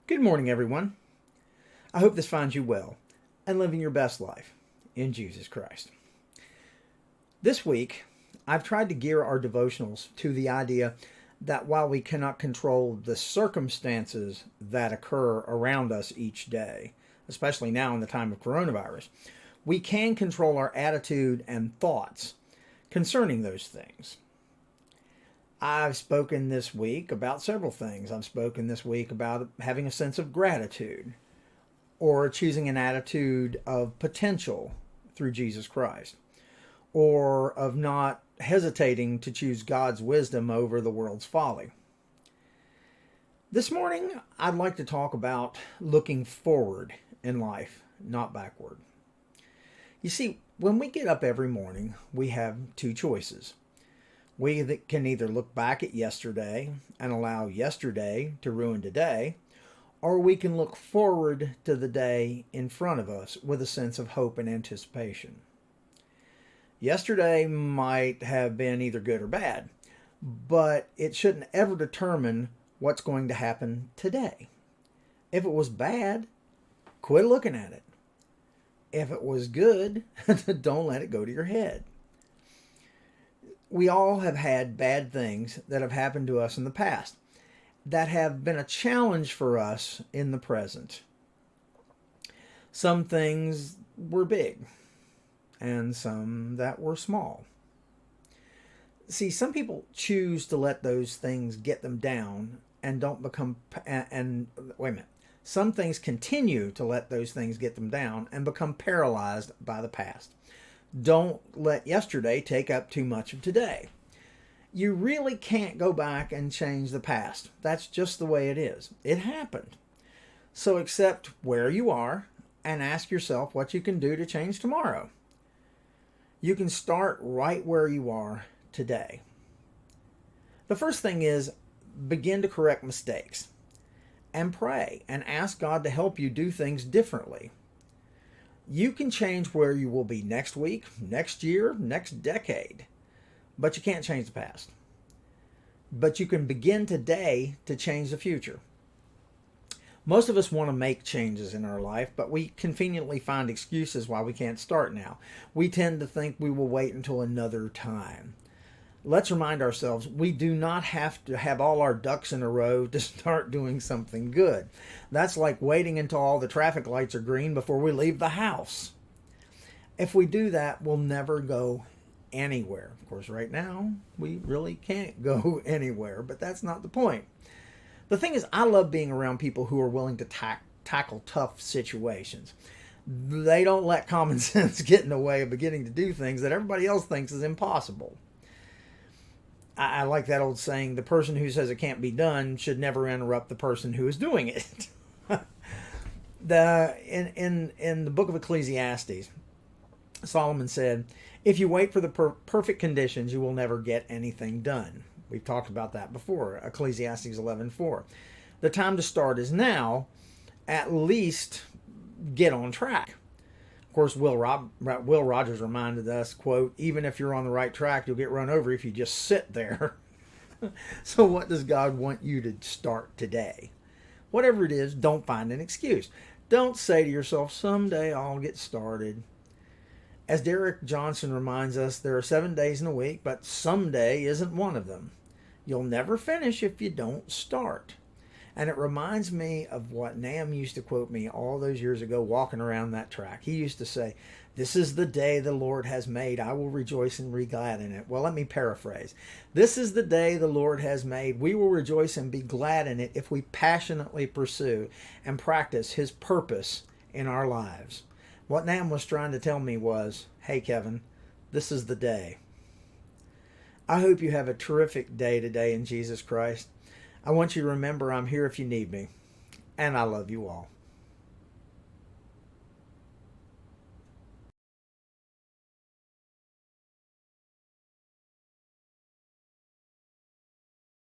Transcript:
Good morning, everyone. I hope this finds you well and living your best life in Jesus Christ. This week, I've tried to gear our devotionals to the idea that while we cannot control the circumstances that occur around us each day, especially now in the time of coronavirus, we can control our attitude and thoughts concerning those things. I've spoken this week about several things. I've spoken this week about having a sense of gratitude or choosing an attitude of potential through Jesus Christ, or of not hesitating to choose God's wisdom over the world's folly. This morning, I'd like to talk about looking forward in life, not backward. You see, when we get up every morning, we have two choices. We can either look back at yesterday and allow yesterday to ruin today, or we can look forward to the day in front of us with a sense of hope and anticipation. Yesterday might have been either good or bad, but it shouldn't ever determine what's going to happen today. If it was bad, quit looking at it. If it was good, don't let it go to your head. We all have had bad things that have happened to us in the past that have been a challenge for us in the present. Some things were big and some that were small. See, some people choose to let those things get them down and don't become, and wait a minute. Some things continue to let those things get them down and become paralyzed by the past. Don't let yesterday take up too much of today. You really can't go back and change the past. That's just the way it is. It happened. So accept where you are and ask yourself what you can do to change tomorrow. You can start right where you are today. The first thing is begin to correct mistakes and pray and ask God to help you do things differently. You can change where you will be next week, next year, next decade, but you can't change the past. But you can begin today to change the future. Most of us want to make changes in our life, but we conveniently find excuses why we can't start now. We tend to think we will wait until another time. Let's remind ourselves we do not have to have all our ducks in a row to start doing something good. That's like waiting until all the traffic lights are green before we leave the house. If we do that, we'll never go anywhere. Of course, right now, we really can't go anywhere, but that's not the point. The thing is, I love being around people who are willing to tackle tough situations. They don't let common sense get in the way of beginning to do things that everybody else thinks is impossible. I like that old saying, the person who says it can't be done should never interrupt the person who is doing it. In the book of Ecclesiastes, Solomon said, if you wait for the perfect conditions, you will never get anything done. We've talked about that before, Ecclesiastes 11:4. The time to start is now. At least get on track. Of course, Will Rogers reminded us, quote, even if you're on the right track, you'll get run over if you just sit there. So what does God want you to start today? Whatever it is, don't find an excuse. Don't say to yourself, someday I'll get started. As Derek Johnson reminds us, there are 7 days in a week, but someday isn't one of them. You'll never finish if you don't start. And it reminds me of what Nam used to quote me all those years ago walking around that track. He used to say, this is the day the Lord has made. I will rejoice and be glad in it. Well, let me paraphrase. This is the day the Lord has made. We will rejoice and be glad in it if we passionately pursue and practice His purpose in our lives. What Nam was trying to tell me was, hey, Kevin, this is the day. I hope you have a terrific day today in Jesus Christ. I want you to remember I'm here if you need me, and I love you all.